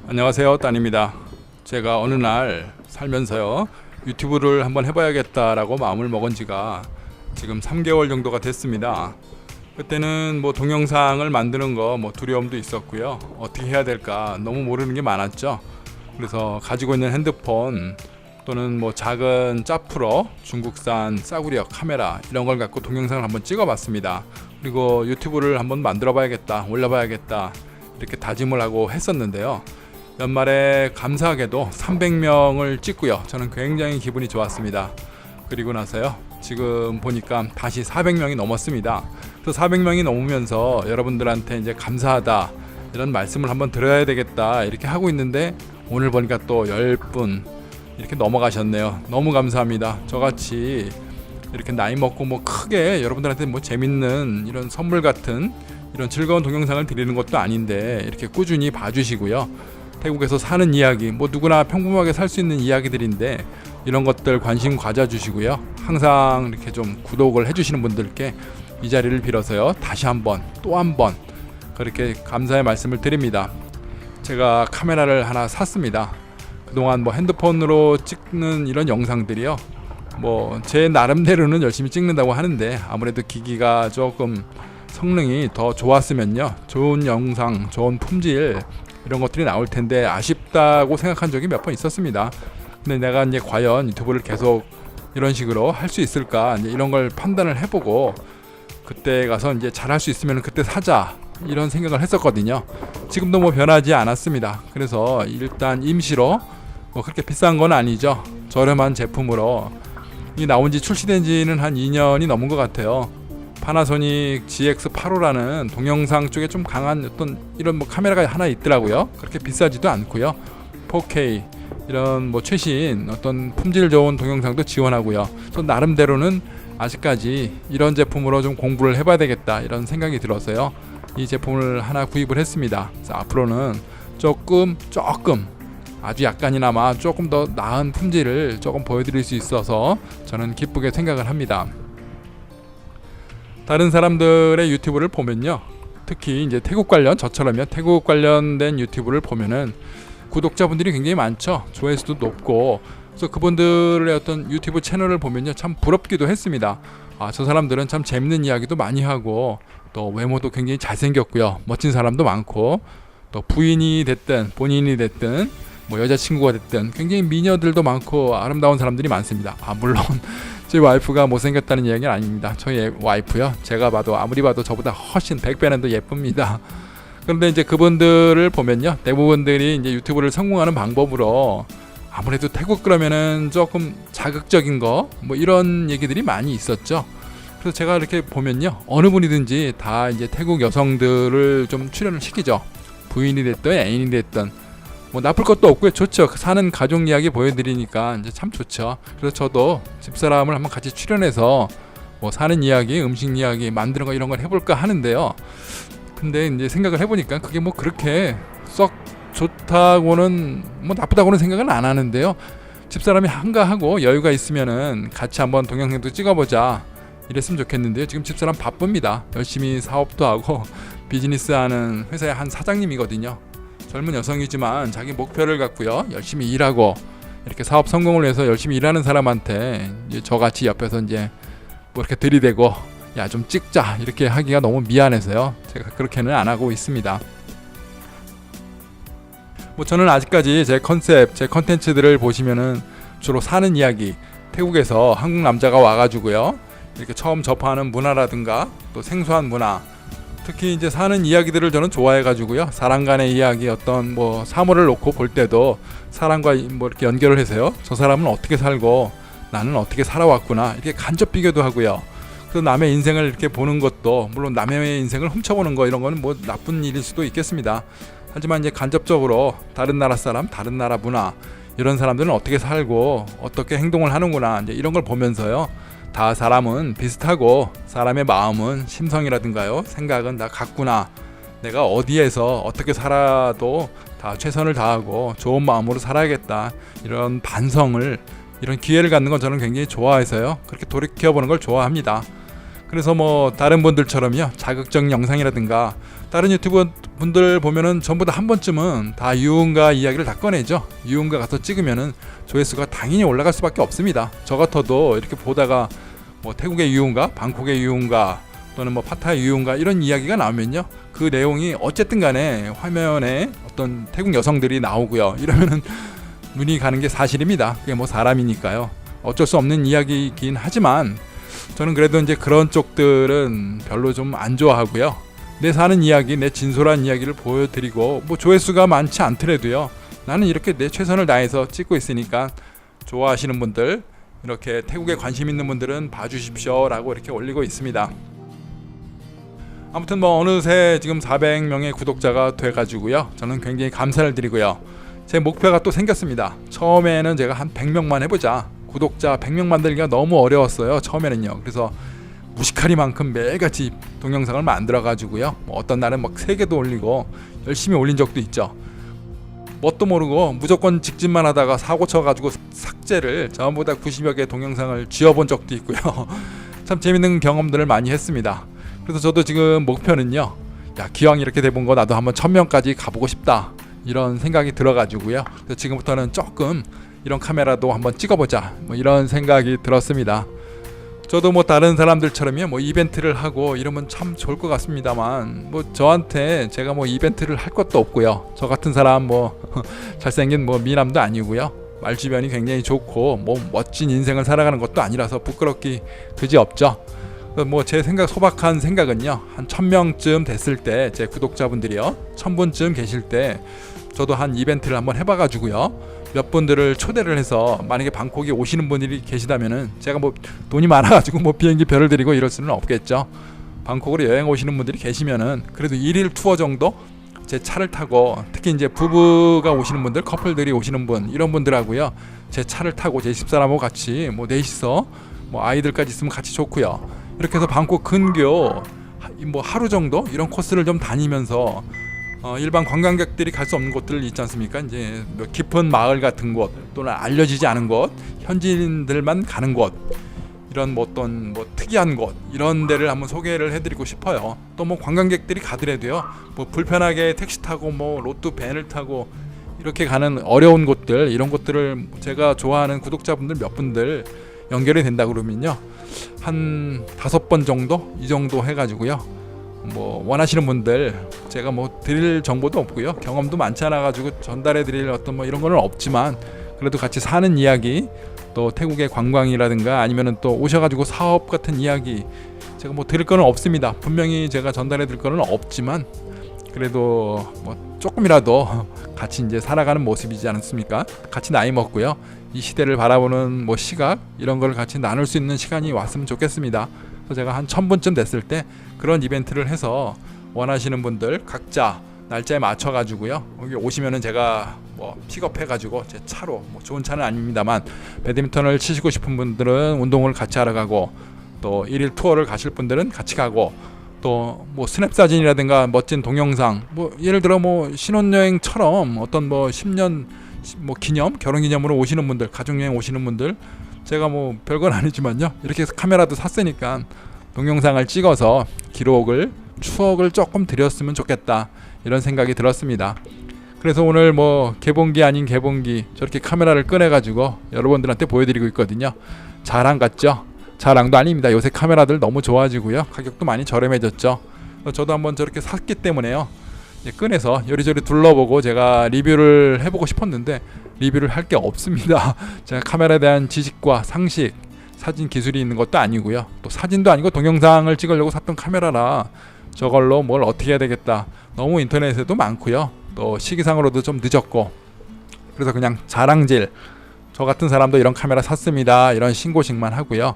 안녕하세요, 따입니다. 제가 어느 날 살면서요 유튜브를 한번 해봐야겠다라고 마음을 먹은 지가 지금 3개월 정도가 됐습니다. 그때는 뭐 동영상을 만드는 거 뭐 두려움도 있었고요. 어떻게 해야 될까 너무 모르는 게 많았죠. 그래서 가지고 있는 핸드폰 또는 뭐 작은 짭프로 중국산 싸구려 카메라 이런 걸 갖고 동영상을 한번 찍어봤습니다. 그리고 유튜브를 한번 만들어봐야겠다, 올려봐야겠다 이렇게 다짐을 하고 했었는데요. 연말에 감사하게도 300명을 찍고요. 저는 굉장히 기분이 좋았습니다. 그리고 나서요, 지금 보니까 다시 400명이 넘었습니다. 그래서 400명이 넘으면서 여러분들한테 이제 감사하다 이런 말씀을 한번 드려야 되겠다 이렇게 하고 있는데, 오늘 보니까 또 10분 이렇게 넘어가셨네요. 너무 감사합니다. 저같이 이렇게 나이 먹고 뭐 크게 여러분들한테 뭐 재밌는 이런 선물 같은 이런 즐거운 동영상을 드리는 것도 아닌데 이렇게 꾸준히 봐주시고요. 태국에서 사는 이야기, 뭐 누구나 평범하게 살 수 있는 이야기들인데 이런 것들 관심 가져주시고요. 항상 이렇게 좀 구독을 해주시는 분들께 이 자리를 빌어서요, 다시 한번 또 한번 그렇게 감사의 말씀을 드립니다. 제가 카메라를 하나 샀습니다. 그동안 뭐 핸드폰으로 찍는 이런 영상들이요, 뭐 제 나름대로는 열심히 찍는다고 하는데 아무래도 기기가 조금 성능이 더 좋았으면요, 좋은 영상, 좋은 품질 이런 것들이 나올 텐데 아쉽다고 생각한 적이 몇 번 있었습니다. 근데 내가 이제 과연 유튜브를 계속 이런 식으로 할 수 있을까, 이제 이런 걸 판단을 해보고 그때 가서 이제 잘할 수 있으면 그때 사자 이런 생각을 했었거든요. 지금도 뭐 변하지 않았습니다. 그래서 일단 임시로 뭐 그렇게 비싼 건 아니죠. 저렴한 제품으로 이 나온 지 출시된 지는 한 2년이 넘은 것 같아요. 파나소닉 GX85라는 동영상 쪽에 좀 강한 어떤 이런 뭐 카메라가 하나 있더라고요. 그렇게 비싸지도 않고요. 4K 이런 뭐 최신 어떤 품질 좋은 동영상도 지원하고요. 저 나름대로는 아직까지 이런 제품으로 좀 공부를 해봐야 되겠다 이런 생각이 들어서요, 이 제품을 하나 구입을 했습니다. 그래서 앞으로는 조금 아주 약간이나마 조금 더 나은 품질을 조금 보여드릴 수 있어서 저는 기쁘게 생각을 합니다. 다른 사람들의 유튜브를 보면요, 특히 이제 태국 관련, 저처럼요 태국 관련된 유튜브를 보면은 구독자분들이 굉장히 많죠. 조회수도 높고. 그래서 그분들의 어떤 유튜브 채널을 보면요, 참 부럽기도 했습니다. 저 사람들은 참 재밌는 이야기도 많이 하고 또 외모도 굉장히 잘생겼고요, 멋진 사람도 많고, 또 부인이 됐든 본인이 됐든 뭐 여자친구가 됐든 굉장히 미녀들도 많고 아름다운 사람들이 많습니다. 물론 제 와이프가 못생겼다는 이야기는 아닙니다. 저희 와이프요, 제가 봐도 아무리 봐도 저보다 훨씬 100배는 더 예쁩니다. 그런데 이제 그분들을 보면요, 대부분들이 이제 유튜브를 성공하는 방법으로 아무래도 태국 그러면은 조금 자극적인 거 뭐 이런 얘기들이 많이 있었죠. 그래서 제가 이렇게 보면요, 어느 분이든지 다 이제 태국 여성들을 좀 출연을 시키죠. 부인이 됐든 애인이 됐든 뭐 나쁠 것도 없고요, 좋죠. 사는 가족 이야기 보여드리니까 이제 참 좋죠. 그래서 저도 집사람을 한번 같이 출연해서 뭐 사는 이야기, 음식 이야기, 만드는 거 이런 걸 해볼까 하는데요. 근데 이제 생각을 해보니까 그게 뭐 그렇게 썩 좋다고는 뭐 나쁘다고는 생각은 안 하는데요. 집사람이 한가하고 여유가 있으면은 같이 한번 동영상도 찍어보자 이랬으면 좋겠는데요. 지금 집사람 바쁩니다. 열심히 사업도 하고 비즈니스하는 회사의 한 사장님이거든요. 젊은 여성이지만 자기 목표를 갖고요, 열심히 일하고 이렇게 사업 성공을 위해서 열심히 일하는 사람한테 이제 저같이 옆에서 이제 뭐 이렇게 들이대고 야 좀 찍자 이렇게 하기가 너무 미안해서요, 제가 그렇게는 안 하고 있습니다. 뭐 저는 아직까지 제 컨셉, 제 컨텐츠들을 보시면은 주로 사는 이야기, 태국에서 한국 남자가 와가지고요 이렇게 처음 접하는 문화라든가 또 생소한 문화, 특히 이제 사는 이야기들을 저는 좋아해가지고요, 사람 간의 이야기, 어떤 뭐 사물을 놓고 볼 때도 사람과 뭐 이렇게 연결을 해서요, 저 사람은 어떻게 살고 나는 어떻게 살아왔구나 이렇게 간접 비교도 하고요. 그 남의 인생을 이렇게 보는 것도, 물론 남의 인생을 훔쳐보는 거 이런 거는 뭐 나쁜 일일 수도 있겠습니다. 하지만 이제 간접적으로 다른 나라 사람, 다른 나라 문화, 이런 사람들은 어떻게 살고 어떻게 행동을 하는구나 이제 이런 걸 보면서요, 다 사람은 비슷하고 사람의 마음은, 심성이라든가요, 생각은 다 같구나. 내가 어디에서 어떻게 살아도 다 최선을 다하고 좋은 마음으로 살아야겠다. 이런 반성을, 이런 기회를 갖는 건 저는 굉장히 좋아해서요, 그렇게 돌이켜보는 걸 좋아합니다. 그래서 뭐 다른 분들처럼요, 자극적인 영상이라든가 다른 유튜브 분들 보면은 전부 다 한 번쯤은 다 유흥가 이야기를 다 꺼내죠. 유흥가 가서 찍으면은 조회수가 당연히 올라갈 수밖에 없습니다. 저 같아도 이렇게 보다가 뭐 태국의 유흥가, 방콕의 유흥가 또는 뭐 파타야 유흥가 이런 이야기가 나오면요, 그 내용이 어쨌든 간에 화면에 어떤 태국 여성들이 나오고요, 이러면은 눈이 가는 게 사실입니다. 그게 뭐 사람이니까요. 어쩔 수 없는 이야기이긴 하지만 저는 그래도 이제 그런 쪽들은 별로 좀 안 좋아하고요. 내 사는 이야기, 내 진솔한 이야기를 보여드리고 뭐 조회수가 많지 않더라도요, 나는 이렇게 내 최선을 다해서 찍고 있으니까 좋아하시는 분들, 이렇게 태국에 관심 있는 분들은 봐주십시오 라고 이렇게 올리고 있습니다. 아무튼 뭐 어느새 지금 400명의 구독자가 돼가지고요, 저는 굉장히 감사를 드리고요. 제 목표가 또 생겼습니다. 처음에는 제가 한 100명만 해보자, 구독자 100명 만들기가 너무 어려웠어요, 처음에는요. 그래서 무시카리만큼 매일같이 동영상을 만들어가지고요, 뭐 어떤 날은 막 3개도 올리고 열심히 올린 적도 있죠. 뭣도 모르고 무조건 직진만 하다가 사고 쳐가지고 삭제를 전보다 90여 개 동영상을 지워본 적도 있고요. 참 재밌는 경험들을 많이 했습니다. 그래서 저도 지금 목표는요, 야, 기왕 이렇게 돼본 거 나도 한번 1000명까지 가보고 싶다, 이런 생각이 들어가지고요. 그래서 지금부터는 조금 이런 카메라도 한번 찍어보자, 뭐 이런 생각이 들었습니다. 저도 뭐 다른 사람들처럼요, 뭐 이벤트를 하고 이러면 참 좋을 것 같습니다만, 뭐 저한테 제가 뭐 이벤트를 할 것도 없고요. 저 같은 사람 뭐 잘생긴 뭐 미남도 아니고요, 말주변이 굉장히 좋고 뭐 멋진 인생을 살아가는 것도 아니라서 부끄럽기 그지 없죠. 뭐 제 생각, 소박한 생각은요, 한 1000명쯤 됐을 때, 제 구독자분들이요 1000분쯤 계실 때 저도 한 이벤트를 한번 해봐가지고요, 몇 분들을 초대를 해서, 만약에 방콕에 오시는 분들이 계시다면은 제가 뭐 돈이 많아가지고 뭐 비행기 표를 드리고 이럴 수는 없겠죠. 방콕으로 여행 오시는 분들이 계시면은 그래도 1일 투어 정도 제 차를 타고, 특히 이제 부부가 오시는 분들, 커플들이 오시는 분, 이런 분들하고요, 제 차를 타고 제 집사람하고 같이 뭐 넷이서, 뭐 아이들까지 있으면 같이 좋고요, 이렇게 해서 방콕 근교 뭐 하루 정도 이런 코스를 좀 다니면서 일반 관광객들이 갈 수 없는 곳들 있지 않습니까? 이제 뭐 깊은 마을 같은 곳, 또는 알려지지 않은 곳, 현지인들만 가는 곳, 이런 뭐 어떤 뭐 특이한 곳, 이런 데를 한번 소개를 해드리고 싶어요. 또 뭐 관광객들이 가더라도요, 뭐 불편하게 택시 타고 뭐 로또 밴을 타고 이렇게 가는 어려운 곳들, 이런 곳들을 제가 좋아하는 구독자분들 몇 분들 연결이 된다 그러면요, 한 5번 정도, 이 정도 해가지고요, 뭐 원하시는 분들, 제가 뭐 드릴 정보도 없고요, 경험도 많지 않아 가지고 전달해 드릴 어떤 뭐 이런 거는 없지만, 그래도 같이 사는 이야기, 또 태국의 관광이라든가 아니면은 또 오셔가지고 사업 같은 이야기, 제가 뭐 드릴 거는 없습니다. 분명히 제가 전달해 드릴 거는 없지만, 그래도 뭐 조금이라도 같이 이제 살아가는 모습이지 않습니까? 같이 나이 먹고요, 이 시대를 바라보는 뭐 시각, 이런 걸 같이 나눌 수 있는 시간이 왔으면 좋겠습니다. 그래서 제가 한 1000분쯤 됐을 때 그런 이벤트를 해서 원하시는 분들 각자 날짜에 맞춰 가지고요, 여기 오시면은 제가 뭐 픽업해 가지고 제 차로, 뭐 좋은 차는 아닙니다만, 배드민턴을 치시고 싶은 분들은 운동을 같이 하러 가고, 또 1일 투어를 가실 분들은 같이 가고, 또 뭐 스냅 사진이라든가 멋진 동영상, 뭐 예를 들어 뭐 신혼여행처럼 어떤 뭐 10년 뭐 기념, 결혼 기념으로 오시는 분들, 가족여행 오시는 분들, 제가 뭐 별건 아니지만요, 이렇게 해서 카메라도 샀으니까 동영상을 찍어서 기록을, 추억을 조금 드렸으면 좋겠다, 이런 생각이 들었습니다. 그래서 오늘 뭐 개봉기 아닌 개봉기 저렇게 카메라를 꺼내가지고 여러분들한테 보여드리고 있거든요. 자랑 같죠? 자랑도 아닙니다. 요새 카메라들 너무 좋아지고요, 가격도 많이 저렴해졌죠. 저도 한번 저렇게 샀기 때문에요, 꺼내서 요리조리 둘러보고 제가 리뷰를 해보고 싶었는데 리뷰를 할 게 없습니다. 제가 카메라에 대한 지식과 상식, 사진 기술이 있는 것도 아니고요, 또 사진도 아니고 동영상을 찍으려고 샀던 카메라라 저걸로 뭘 어떻게 해야 되겠다, 너무 인터넷에도 많고요, 또 시기상으로도 좀 늦었고, 그래서 그냥 자랑질, 저 같은 사람도 이런 카메라 샀습니다, 이런 신고식만 하고요,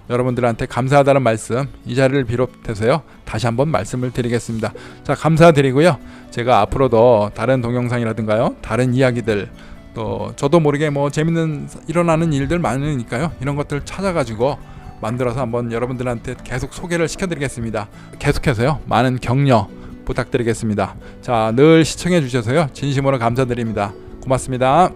여러분들한테 감사하다는 말씀, 이 자리를 비롯해서요 다시 한번 말씀을 드리겠습니다. 자, 감사드리고요, 제가 앞으로도 다른 동영상이라든가요, 다른 이야기들, 또 저도 모르게 뭐 재밌는 일어나는 일들 많으니까요, 이런 것들 찾아가지고 만들어서 한번 여러분들한테 계속 소개를 시켜드리겠습니다. 계속해서요 많은 격려 부탁드리겠습니다. 자, 늘 시청해 주셔서요 진심으로 감사드립니다. 고맙습니다.